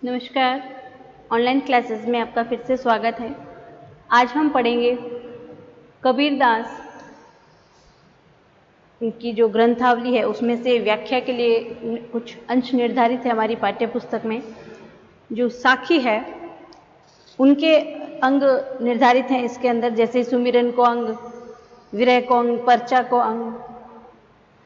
नमस्कार। Online classes में आपका फिर से स्वागत है। आज हम पढ़ेंगे कबीरदास की जो ग्रंथावली है उसमें से व्याख्या के लिए कुछ अंश निर्धारित है हमारी पाठ्य पुस्तक में। जो साखी है उनके अंग निर्धारित हैं इसके अंदर, जैसे सुमिरन को अंग, विरह को अंग, पर्चा को अंग,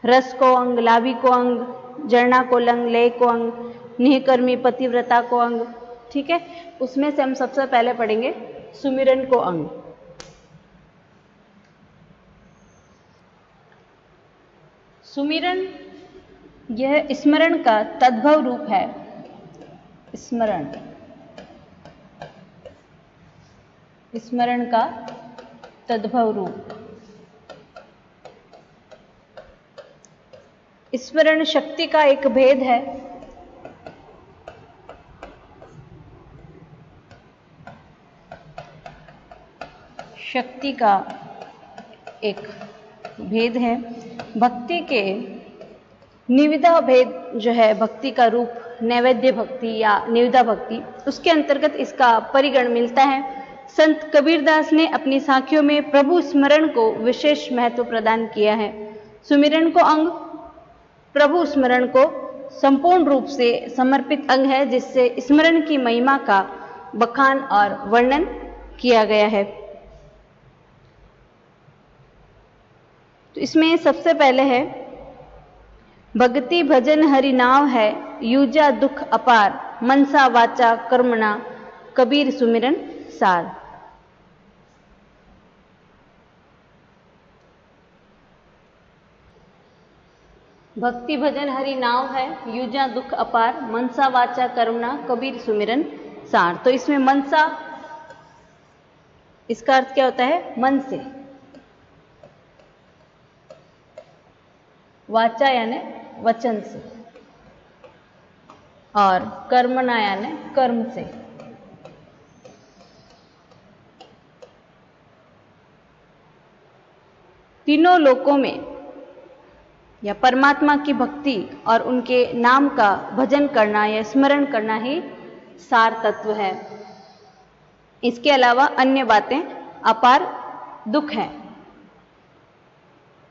रस को अंग, लाभी को अंग, जरना को लंग, लय को अंग, निहकर्मी पतिव्रता को अंग। ठीक है, उसमें से हम सबसे पहले पढ़ेंगे सुमिरन को अंग। सुमिरन यह स्मरण का तद्भव रूप है। स्मरण का तद्भव रूप। स्मरण शक्ति का एक भेद है। शक्ति का एक भेद है। भक्ति के निविदा भेद जो है, भक्ति का रूप नैवेद्य भक्ति या निविदा भक्ति, उसके अंतर्गत इसका परिगण मिलता है। संत कबीरदास ने अपनी साखियों में प्रभु स्मरण को विशेष महत्व प्रदान किया है। सुमिरन को अंग प्रभु स्मरण को संपूर्ण रूप से समर्पित अंग है, जिससे स्मरण की महिमा का बखान और वर्णन किया गया है। तो इसमें सबसे पहले है भक्ति भजन हरि नाव है, यूजा दुख अपार, मनसा वाचा कर्मणा, कबीर सुमिरन सार। भक्ति भजन हरि नाव है, यूजा दुख अपार, मनसा वाचा कर्मणा, कबीर सुमिरन सार। तो इसमें मनसा, इसका अर्थ क्या होता है? मन से। वाचा यानी वचन से, और कर्मणा यानी कर्म से। तीनों लोकों में या परमात्मा की भक्ति और उनके नाम का भजन करना या स्मरण करना ही सार तत्व है। इसके अलावा अन्य बातें अपार दुख हैं।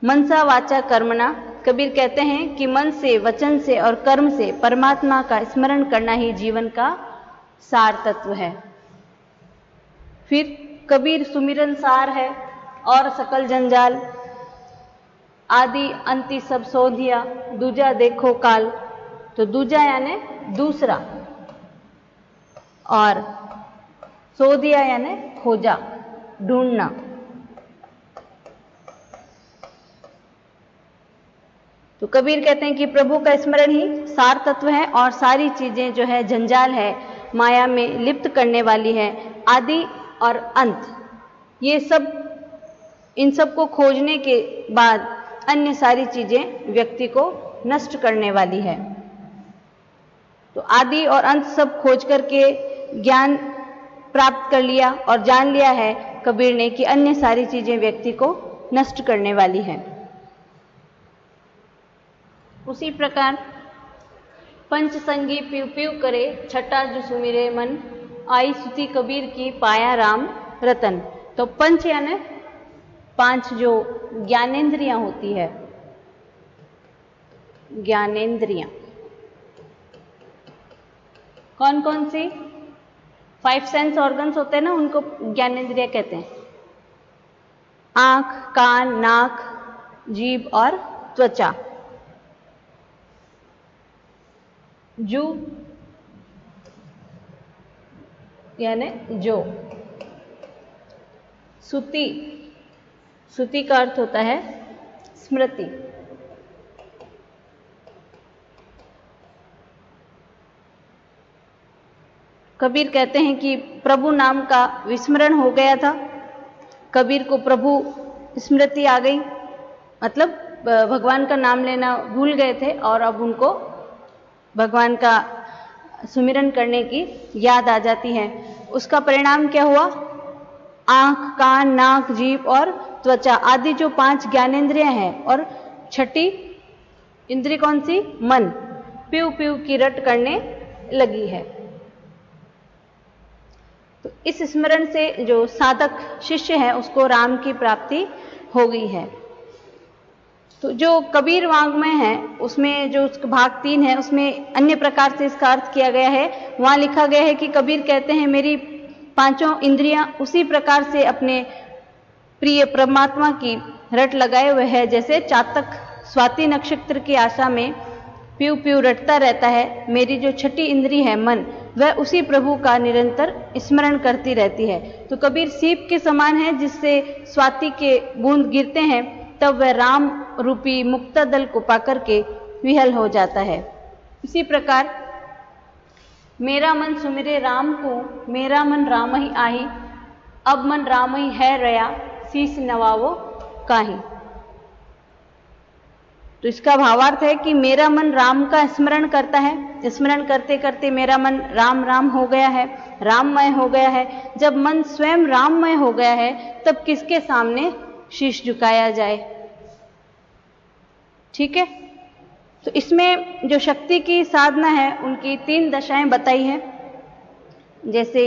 मनसा वाचा कर्मणा, कबीर कहते हैं कि मन से, वचन से और कर्म से परमात्मा का स्मरण करना ही जीवन का सार तत्व है। फिर कबीर सुमिरन सार है, और सकल जंजाल, आदि अंति सब सोधिया, दूजा देखो काल। तो दूजा यानी दूसरा, और सोधिया यानी खोजा, ढूंढना। तो कबीर कहते हैं कि प्रभु का स्मरण ही सार तत्व है, और सारी चीजें जो है जंजाल है, माया में लिप्त करने वाली है। आदि और अंत, ये सब, इन सब को खोजने के बाद अन्य सारी चीजें व्यक्ति को नष्ट करने वाली है। तो आदि और अंत सब खोज करके ज्ञान प्राप्त कर लिया और जान लिया है कबीर ने कि अन्य सारी चीजें व्यक्ति को नष्ट करने वाली है। उसी प्रकार पंच संगी पिव पिव करे, छठा जो सुमिरे मन, आई सुती कबीर की पाया राम रतन। तो पंच यानी पांच जो ज्ञानेंद्रियां होती है, ज्ञानेंद्रियां कौन कौन सी? 5 सेंस ऑर्गन्स होते हैं ना, उनको ज्ञानेंद्रिय कहते हैं। आंख, कान, नाक, जीभ और त्वचा। जू यानी जो। सुति, सुति का अर्थ होता है स्मृति। कबीर कहते हैं कि प्रभु नाम का विस्मरण हो गया था। कबीर को प्रभु स्मृति आ गई, मतलब भगवान का नाम लेना भूल गए थे, और अब उनको भगवान का सुमिरन करने की याद आ जाती है। उसका परिणाम क्या हुआ? आंख, कान, नाक, जीभ और त्वचा आदि जो 5 ज्ञानेंद्रियां हैं, और छठी इंद्रिय कौन सी? मन, प्यू प्यू की रट करने लगी है। तो इस स्मरण से जो साधक शिष्य है उसको राम की प्राप्ति हो गई है। तो जो कबीर वाङ्मय है उसमें जो भाग 3 है उसमें अन्य प्रकार से इसका अर्थ किया गया है। वहां लिखा गया है कि कबीर कहते हैं मेरी पांचों इंद्रियां उसी प्रकार से अपने प्रिय परमात्मा की रट लगाए हुए है जैसे चातक स्वाति नक्षत्र की आशा में प्यू प्यू रटता रहता है। मेरी जो छठी इंद्री है मन, वह उसी प्रभु का निरंतर स्मरण करती रहती है। तो कबीर सीप के समान है जिससे स्वाति के बूंद गिरते हैं, तब वह राम रूपी मुक्ता दल को पाकर के विहल हो जाता है। इसी प्रकार मेरा मन सुमिरे राम को, मेरा मन राम ही आही, अब मन राम ही है रया, शीस नवावो काहि। तो इसका भावार्थ है कि मेरा मन राम का स्मरण करता है, स्मरण करते करते मेरा मन राम राम हो गया है, राममय हो गया है। जब मन स्वयं राममय हो गया है तब किसके सामने शीश झुकाया जाए। ठीक है, तो इसमें जो शक्ति की साधना है उनकी 3 दशाएं बताई हैं। जैसे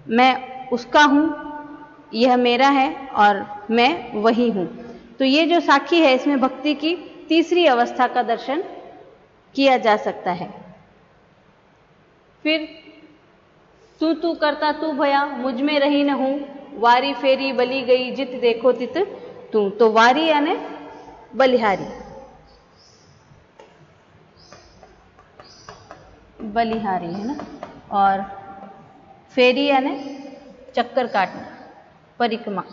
मैं उसका हूं, यह मेरा है और मैं वही हूं। तो ये जो साखी है इसमें भक्ति की तीसरी अवस्था का दर्शन किया जा सकता है। फिर तू तू करता तू भया, मुझ में रही न हूं, वारी फेरी बली गई, जित देखो तित तू। तो वारी यानी बलिहारी, बलिहारी है ना, और फेरी यानी चक्कर काटना, परिक्रमा।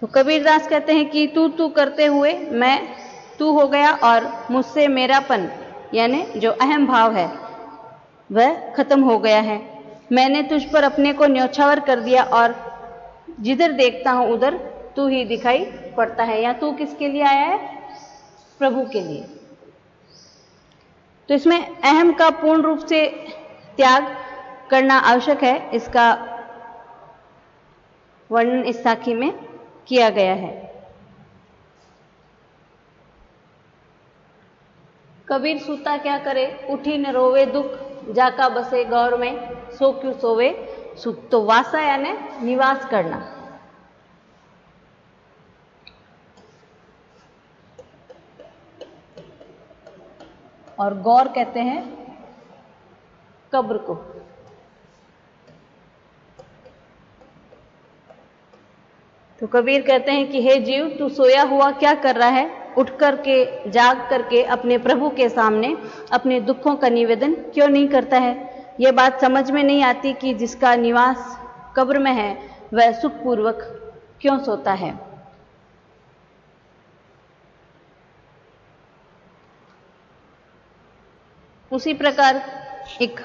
तो कबीरदास कहते हैं कि तू तू करते हुए मैं तू हो गया और मुझसे मेरापन यानी जो अहम भाव है वह खत्म हो गया है। मैंने तुझ पर अपने को न्यौछावर कर दिया और जिधर देखता हूं उधर तू ही दिखाई पड़ता है। या तू किसके लिए आया है? प्रभु के लिए। तो इसमें अहम का पूर्ण रूप से त्याग करना आवश्यक है, इसका वर्णन इस साखी में किया गया है। कबीर सूता क्या करे, उठी न रोवे दुख, जाका बसे गौर में, सो क्यों सोवे सुख। तो वासा यानी निवास करना। और गौर कहते हैं कब्र को। तो कबीर कहते हैं कि हे जीव, तू सोया हुआ क्या कर रहा है? उठ करके जाग करके अपने प्रभु के सामने अपने दुखों का निवेदन क्यों नहीं करता है? यह बात समझ में नहीं आती कि जिसका निवास कब्र में है वह सुखपूर्वक क्यों सोता है। उसी प्रकार एक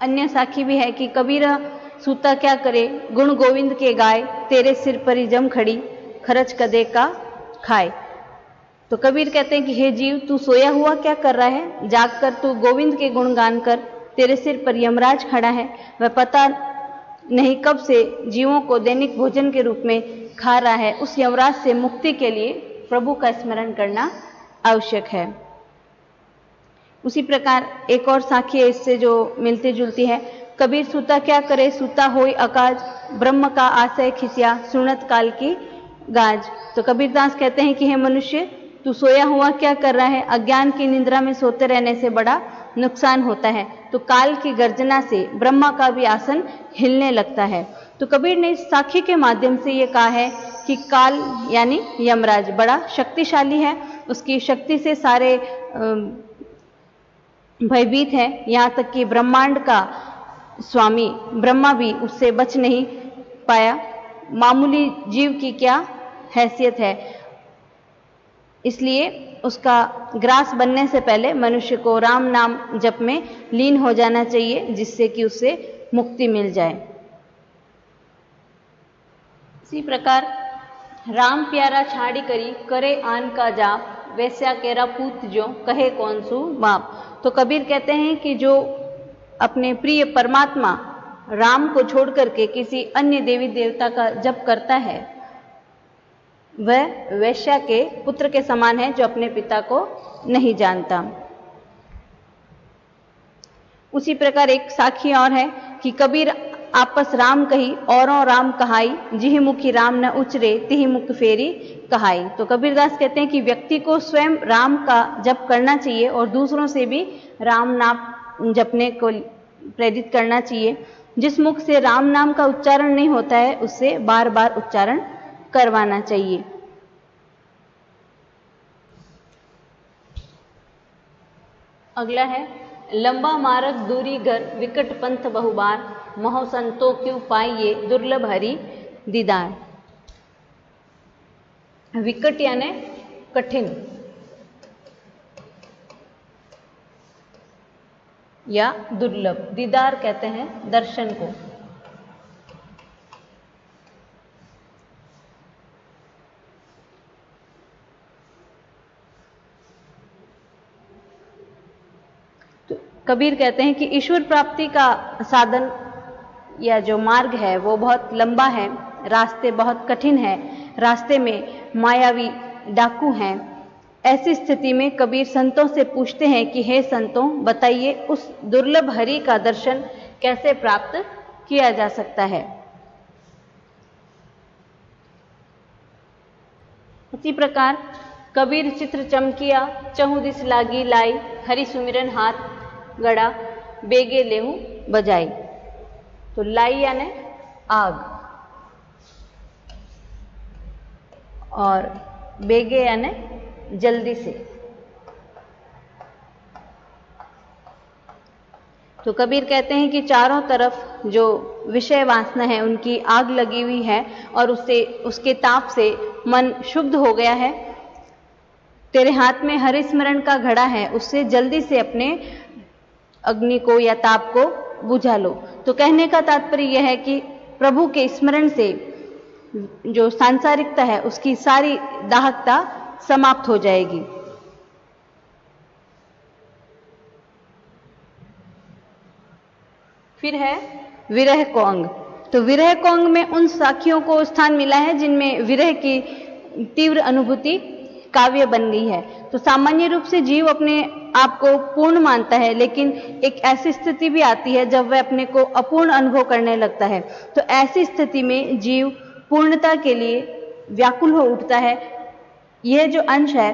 अन्य साखी भी है कि कबीरा सूता क्या करे, गुण गोविंद के गाय, तेरे सिर पर ही जम खड़ी, खरच कदे का खाए। तो कबीर कहते हैं कि हे जीव, तू सोया हुआ क्या कर रहा है? जाग कर तू गोविंद के गुण गान कर, तेरे सिर पर यमराज खड़ा है, वह पता नहीं कब से जीवों को दैनिक भोजन के रूप में खा रहा है। उस यमराज से मुक्ति के लिए प्रभु का स्मरण करना आवश्यक है। उसी प्रकार एक और साखी है इससे जो मिलती जुलती है। कबीर सूता क्या करे, सूता होई अकाज, ब्रह्म का आशय खिसिया, सुनत काल की गाज। तो कबीरदास कहते हैं कि हे मनुष्य, तू सोया हुआ क्या कर रहा है? अज्ञान की निद्रा में सोते रहने से बड़ा नुकसान होता है। तो काल की गर्जना से ब्रह्मा का भी आसन हिलने लगता है। तो कबीर ने इस साखी के माध्यम से ये कहा है कि काल यानी यमराज बड़ा शक्तिशाली है, उसकी शक्ति से सारे भयभीत है। यहाँ तक कि ब्रह्मांड का स्वामी ब्रह्मा भी उससे बच नहीं पाया। मामूली जीव की क्या हैसियत है, इसलिए उसका ग्रास बनने से पहले मनुष्य को राम नाम जप में लीन हो जाना चाहिए, जिससे कि उससे मुक्ति मिल जाए। इसी प्रकार राम प्यारा छाड़ी करी, करे आन का जाप, वैस्या केरा पूत जो, कहे कौन सु बाप। तो कबीर कहते हैं कि जो अपने प्रिय परमात्मा राम को छोड़ करके किसी अन्य देवी देवता का जप करता है वह वैश्या के पुत्र के समान है जो अपने पिता को नहीं जानता। उसी प्रकार एक साखी और है कि कबीर आपस राम कही औरों राम कहाई, जिहि मुखी राम न उचरे तिहि मुख फेरी कहाई। तो कबीरदास कहते हैं कि व्यक्ति को स्वयं राम का जप करना चाहिए और दूसरों से भी राम नाम जपने को प्रेरित करना चाहिए। जिस मुख से राम नाम का उच्चारण नहीं होता है उससे बार बार उच्चारण करवाना चाहिए। अगला है लंबा मार्ग दूरी घर विकट पंथ बहुबार, महो संतो क्यों पाइये दुर्लभ हरि दीदार। विकट यानी कठिन या दुर्लभ, दीदार कहते हैं दर्शन को। कबीर कहते हैं कि ईश्वर प्राप्ति का साधन या जो मार्ग है वो बहुत लंबा है, रास्ते बहुत कठिन है, रास्ते में मायावी डाकू हैं। ऐसी स्थिति में कबीर संतों से पूछते हैं कि हे संतों, बताइए उस दुर्लभ हरि का दर्शन कैसे प्राप्त किया जा सकता है। इसी प्रकार कबीर चित्र चमकिया चहु दिस लागी लाई, हरि सुमिरन हाथ गड़ा बेगे लेहू बजाई। तो लाई यानी आग और बेगे यानी जल्दी से। तो कबीर कहते हैं कि चारों तरफ जो विषय वासना है उनकी आग लगी हुई है और उसके ताप से मन शुद्ध हो गया है। तेरे हाथ में हरि स्मरण का घड़ा है, उससे जल्दी से अपने अग्नि को या ताप को बुझा लो। तो कहने का तात्पर्य यह है कि प्रभु के स्मरण से जो सांसारिकता है उसकी सारी दाहकता समाप्त हो जाएगी। फिर है विरह को अंग। तो विरह को अंग में उन साखियों को स्थान मिला है जिनमें विरह की तीव्र अनुभूति काव्य बन गई है। तो सामान्य रूप से जीव अपने आप को पूर्ण मानता है, लेकिन एक ऐसी स्थिति भी आती है जब वह अपने को अपूर्ण अनुभव करने लगता है। तो ऐसी स्थिति में जीव पूर्णता के लिए व्याकुल हो उठता है। यह जो अंश है,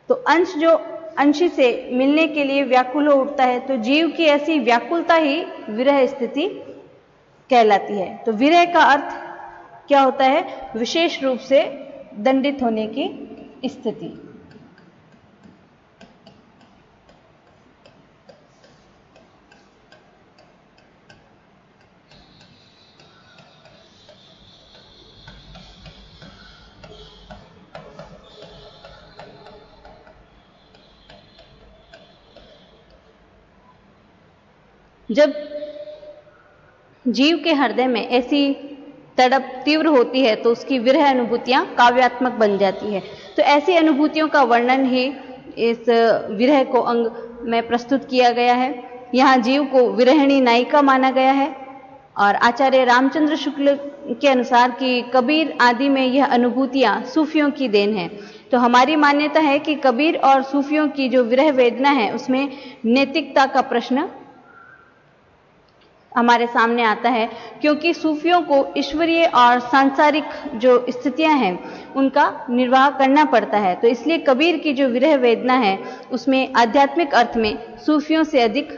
तो अंश जो अंश से मिलने के लिए व्याकुल हो उठता है, तो जीव की ऐसी व्याकुलता ही विरह स्थिति कहलाती है। तो विरह का अर्थ क्या होता है? विशेष रूप से दंडित होने की स्थिति। जब जीव के हृदय में ऐसी तड़प तीव्र होती है तो उसकी विरह अनुभूतियां काव्यात्मक बन जाती है। तो ऐसी अनुभूतियों का वर्णन ही इस विरह को अंग में प्रस्तुत किया गया है। यहाँ जीव को विरहिणी नायिका माना गया है और आचार्य रामचंद्र शुक्ल के अनुसार कि कबीर आदि में यह अनुभूतियां सूफियों की देन है। तो हमारी मान्यता है कि कबीर और सूफियों की जो विरह वेदना है उसमें नैतिकता का प्रश्न हमारे सामने आता है, क्योंकि सूफियों को ईश्वरीय और सांसारिक जो स्थितियां हैं उनका निर्वाह करना पड़ता है। तो इसलिए कबीर की जो विरह वेदना है उसमें आध्यात्मिक अर्थ में सूफियों से अधिक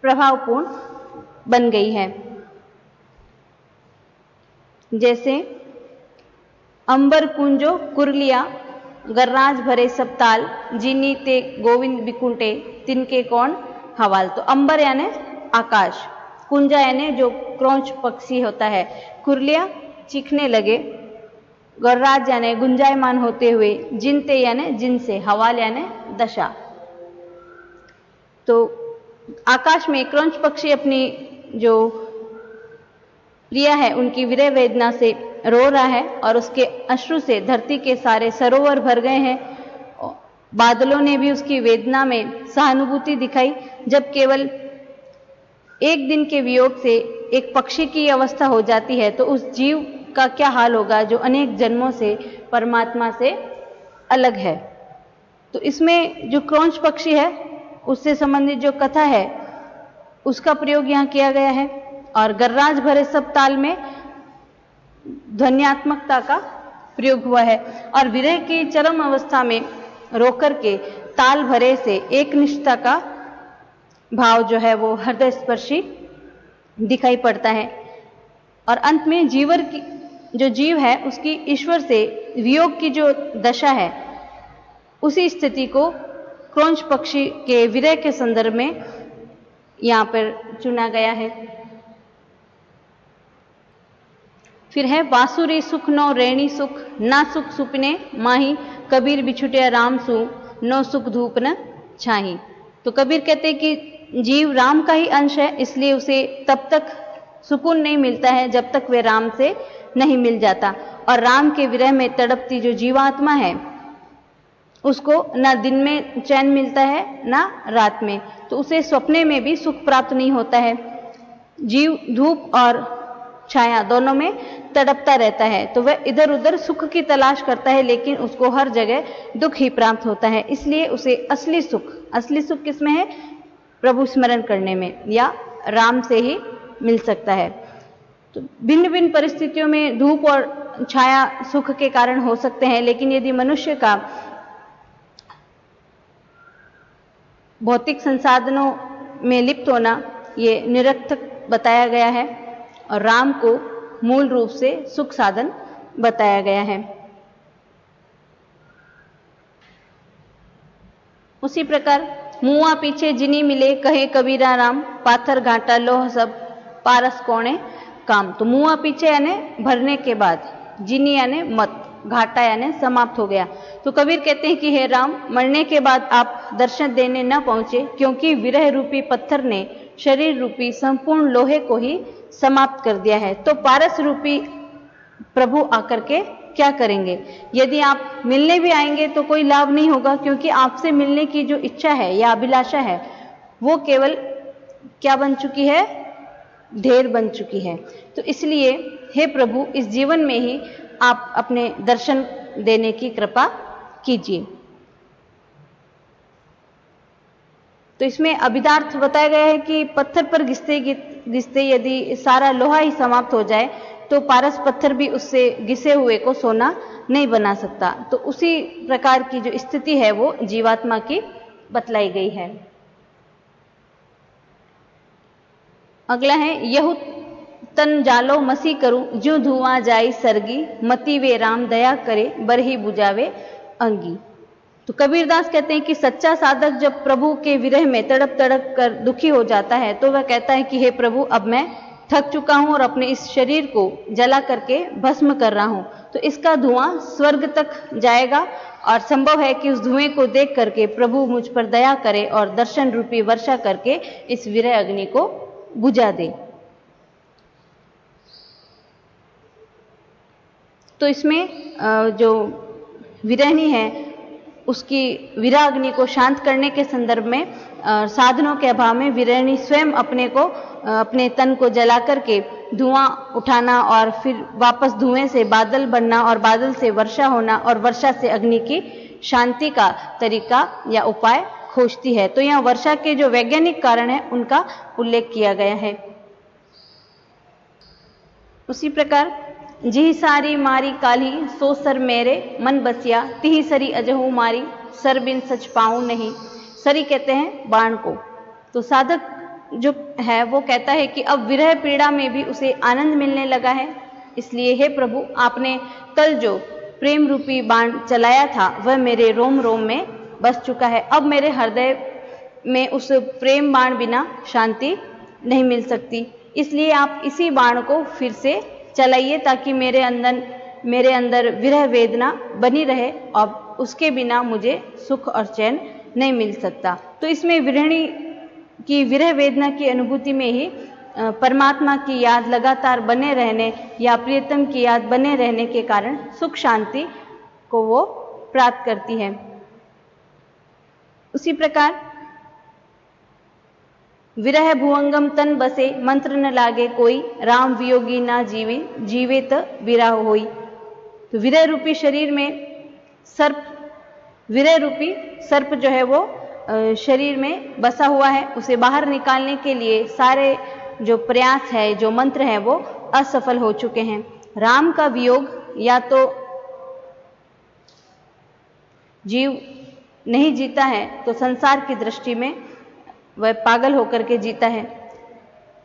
प्रभावपूर्ण बन गई है। जैसे अंबर कुंजो कुरलिया गर्राज भरे सबताल, जीनी ते गोविंद बिकुंटे तिनके कौन हवाल। तो अंबर यानी आकाश, कुंजा यानी जो क्रौंच पक्षी होता है, कुरलिया चीखने लगे, गर्राज यानी गुंजायमान होते हुए, जिनते यानी जिनसे, हवाल यानी दशा। तो आकाश में क्रौंच पक्षी अपनी जो प्रिया है उनकी विरह वेदना से रो रहा है और उसके अश्रु से धरती के सारे सरोवर भर गए हैं। बादलों ने भी उसकी वेदना में सहानुभूति दिखाई। जब केवल एक दिन के वियोग से एक पक्षी की अवस्था हो जाती है तो उस जीव का क्या हाल होगा जो अनेक जन्मों से परमात्मा से अलग है। तो इसमें जो क्रौंच पक्षी है उससे संबंधित जो कथा है उसका प्रयोग यहाँ किया गया है। और गर्राज भरे सब ताल में ध्वन्यात्मकता का प्रयोग हुआ है। और विरह की चरम अवस्था में रोकर के ताल भरे से एक निष्ठा का भाव जो है वो हृदय स्पर्शी दिखाई पड़ता है। और अंत में जीवर की जो जीव है उसकी ईश्वर से वियोग की जो दशा है उसी स्थिति को क्रौंच पक्षी के विरह के संदर्भ में यहाँ पर चुना गया है। फिर है वासुरी सुख नो रैणी सुख ना सुख सुपने माही कबीर बिछुटिया राम सु नो सुख धूप न छाही। तो कबीर कहते हैं कि जीव राम का ही अंश है, इसलिए उसे तब तक सुकून नहीं मिलता है जब तक वे राम से नहीं मिल जाता। और राम के विरह में तड़पती जो जीवात्मा है उसको ना दिन में चैन मिलता है ना रात में, तो उसे सपने में भी सुख प्राप्त नहीं होता है। जीव धूप और छाया दोनों में तड़पता रहता है, तो वह इधर उधर सुख की तलाश करता है, लेकिन उसको हर जगह दुख ही प्राप्त होता है। इसलिए उसे असली सुख किसमें है? प्रभु स्मरण करने में या राम से ही मिल सकता है। तो भिन्न भिन्न परिस्थितियों में धूप और छाया सुख के कारण हो सकते हैं, लेकिन यदि मनुष्य का भौतिक संसाधनों में लिप्त होना ये निरर्थक बताया गया है और राम को मूल रूप से सुख साधन बताया गया है। उसी प्रकार मुआ पीछे जिनी मिले कहे कबीरा राम पाथर घाटा लोह सब पारस कोणे काम। तो मुआ पीछे यानी भरने के बाद, जिनी यानी मत, घाटा यानी समाप्त हो गया। तो कबीर कहते हैं कि हे राम, मरने के बाद आप दर्शन देने न पहुंचे, क्योंकि विरह रूपी पत्थर ने शरीर रूपी संपूर्ण लोहे को ही समाप्त कर दिया है। तो पारस रूपी प्रभु आकर के क्या करेंगे? यदि आप मिलने भी आएंगे तो कोई लाभ नहीं होगा, क्योंकि आपसे मिलने की जो इच्छा है या अभिलाषा है वो केवल क्या बन चुकी है? ढेर बन चुकी है। तो इसलिए हे प्रभु, इस जीवन में ही आप अपने दर्शन देने की कृपा कीजिए। तो इसमें अभिधार्थ बताया गया है कि पत्थर पर घिसते यदि सारा लोहा ही समाप्त हो जाए तो पारस पत्थर भी उससे घिसे हुए को सोना नहीं बना सकता। तो उसी प्रकार की जो स्थिति है वो जीवात्मा की बतलाई गई है। अगला है यहु तन जालो मसी करूं ज्यों धुआं जाई सरगी मति वे राम दया करे बरही बुझावे अंगी। तो कबीरदास कहते हैं कि सच्चा साधक जब प्रभु के विरह में तड़प तड़प कर दुखी हो जाता है तो वह कहता है कि हे प्रभु, अब मैं थक चुका हूं और अपने इस शरीर को जला करके भस्म कर रहा हूं, तो इसका धुआं स्वर्ग तक जाएगा और संभव है कि उस धुएं को देख करके प्रभु मुझ पर दया करे और दर्शन रूपी वर्षा करके इस विरह अग्नि को बुझा दे। तो इसमें जो विरहनी है उसकी विराग्नि को शांत करने के संदर्भ में साधनों के अभाव में विरहनी स्वयं अपने तन को जला करके धुआं उठाना और फिर वापस धुएं से बादल बनना और बादल से वर्षा होना और वर्षा से अग्नि की शांति का तरीका या उपाय खोजती है। तो यहाँ वर्षा के जो वैज्ञानिक कारण है उनका उल्लेख किया गया है। उसी प्रकार जिही सारी मारी काली सो सर मेरे मन बसिया तिही सरी अजहू मारी सर बिन सच पाऊं नहीं। सरी कहते हैं बाण को। तो साधक जो है वो कहता है कि अब विरह पीड़ा में भी उसे आनंद मिलने लगा है, इसलिए हे प्रभु, आपने कल जो प्रेम रूपी बाण चलाया था वह मेरे रोम रोम में बस चुका है। अब मेरे हृदय में उस प्रेम बाण बिना शांति नहीं मिल सकती, इसलिए आप इसी बाण को फिर से चलाइए ताकि मेरे अंदर विरह वेदना बनी रहे और उसके बिना मुझे सुख और चैन नहीं मिल सकता। तो इसमें विरहणी की विरह वेदना की अनुभूति में ही परमात्मा की याद लगातार बने रहने या प्रियतम की याद बने रहने के कारण सुख शांति को वो प्राप्त करती है। उसी प्रकार विरह भुवंगम तन बसे मंत्र न लागे कोई राम वियोगी ना जीवे जीवे त विरह होई। तो विरह रूपी शरीर में विरह रूपी सर्प जो है वो शरीर में बसा हुआ है, उसे बाहर निकालने के लिए सारे जो प्रयास है, जो मंत्र है, वो असफल हो चुके हैं। राम का वियोग या तो जीव नहीं जीता है तो संसार की दृष्टि में वह पागल होकर के जीता है।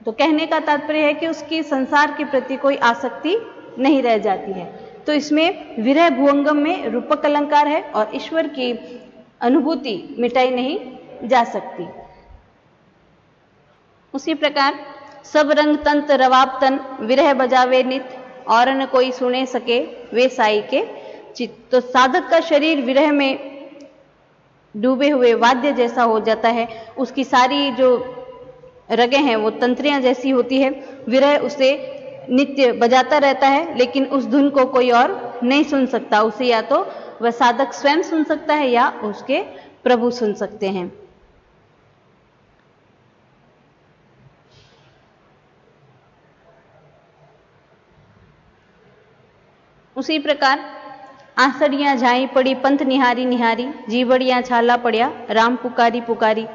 तो कहने का तात्पर्य है कि उसकी संसार के प्रति कोई आसक्ति नहीं रह जाती है। तो इसमें विरह भुवंगम में रूपक अलंकार है और ईश्वर की अनुभूति मिटाई नहीं जा सकती। उसी प्रकार सब रंग तंत रवाब तन विरह बजावे नित और न कोई सुने सके वे साई के चित। तो साधक का शरीर विरह में डूबे हुए वाद्य जैसा हो जाता है, उसकी सारी जो रगें हैं वो तंत्रियां जैसी होती है। विरह उसे नित्य बजाता रहता है, लेकिन उस धुन को कोई और नहीं सुन सकता। उसे या तो वह साधक स्वयं सुन सकता है या उसके प्रभु सुन सकते हैं। उसी प्रकार आंसड़ियां झाई पड़ी पंथ निहारी निहारी, जीबड़ियां छाला पड़िया राम पुकारी पुकारी।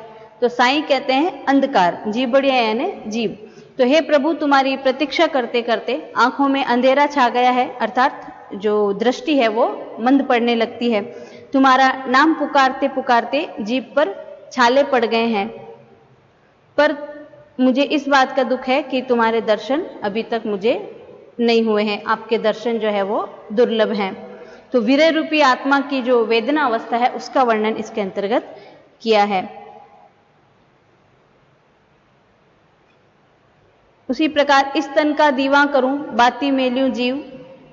तो साईं कहते हैं अंधकार, जीबड़िया यानी जीव। तो हे प्रभु, तुम्हारी प्रतीक्षा करते करते आंखों में अंधेरा छा गया है, अर्थात जो दृष्टि है वो मंद पड़ने लगती है। तुम्हारा नाम पुकारते पुकारते जीभ पर छाले पड़ गए हैं, पर मुझे इस बात का दुख है कि तुम्हारे दर्शन अभी तक मुझे नहीं हुए हैं। आपके दर्शन जो है वो दुर्लभ हैं। तो विरह रूपी आत्मा की जो वेदना अवस्था है उसका वर्णन इसके अंतर्गत किया है। उसी प्रकार इस तन का दीवा करूं बाती मेल्यूं जीव,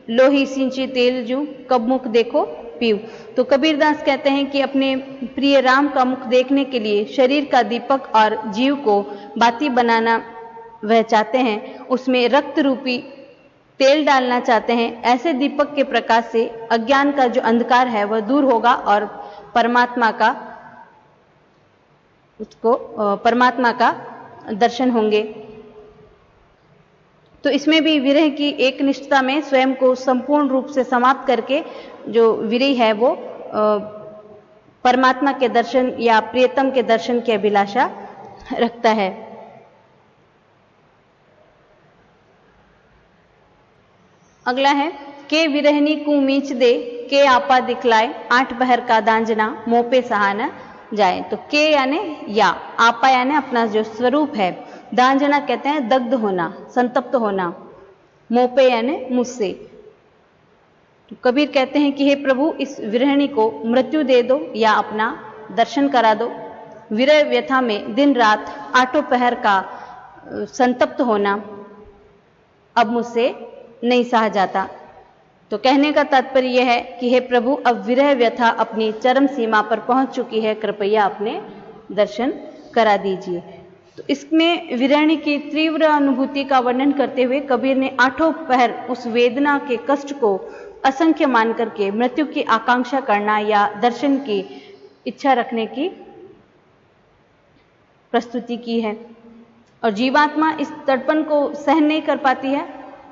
लोही सिंची तेल जूं कब मुख देखो पीव। तो कबीरदास कहते हैं कि अपने प्रिय राम का मुख देखने के लिए शरीर का दीपक और जीव को बाती बनाना वह चाहते हैं, उसमें रक्त रूपी तेल डालना चाहते हैं। ऐसे दीपक के प्रकाश से अज्ञान का जो अंधकार है वह दूर होगा और परमात्मा का दर्शन होंगे। तो इसमें भी विरह की एक निष्ठता में स्वयं को संपूर्ण रूप से समाप्त करके जो विरही है वो परमात्मा के दर्शन या प्रियतम के दर्शन की अभिलाषा रखता है। अगला है के विरहनी को मीच दे के आपा दिखलाए, आठ पहर का दांजना मोपे सहाना जाए। तो के यानी या, आपा यानी अपना जो स्वरूप है, दांजना कहते हैं दग्ध होना, संतप्त होना, मोपे यानी मुझसे। तो कबीर कहते हैं कि हे प्रभु, इस विरहिणी को मृत्यु दे दो या अपना दर्शन करा दो। विरह व्यथा में दिन रात आठों पहर का संतप्त होना अब मुझसे नहीं सहा जाता। तो कहने का तात्पर्य यह है कि हे प्रभु, अब विरह व्यथा अपनी चरम सीमा पर पहुंच चुकी है, कृपया अपने दर्शन करा दीजिए। तो इसमें विरहिणी की तीव्र अनुभूति का वर्णन करते हुए कबीर ने आठों पहर उस वेदना के कष्ट को असंख्य मान करके मृत्यु की आकांक्षा करना या दर्शन की इच्छा रखने की प्रस्तुति की है। और जीवात्मा इस तड़पन को सहन नहीं कर पाती है,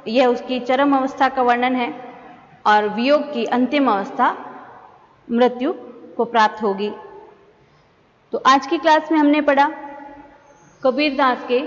यह उसकी चरम अवस्था का वर्णन है। और वियोग की अंतिम अवस्था मृत्यु को प्राप्त होगी। तो आज की क्लास में हमने पढ़ा कबीरदास के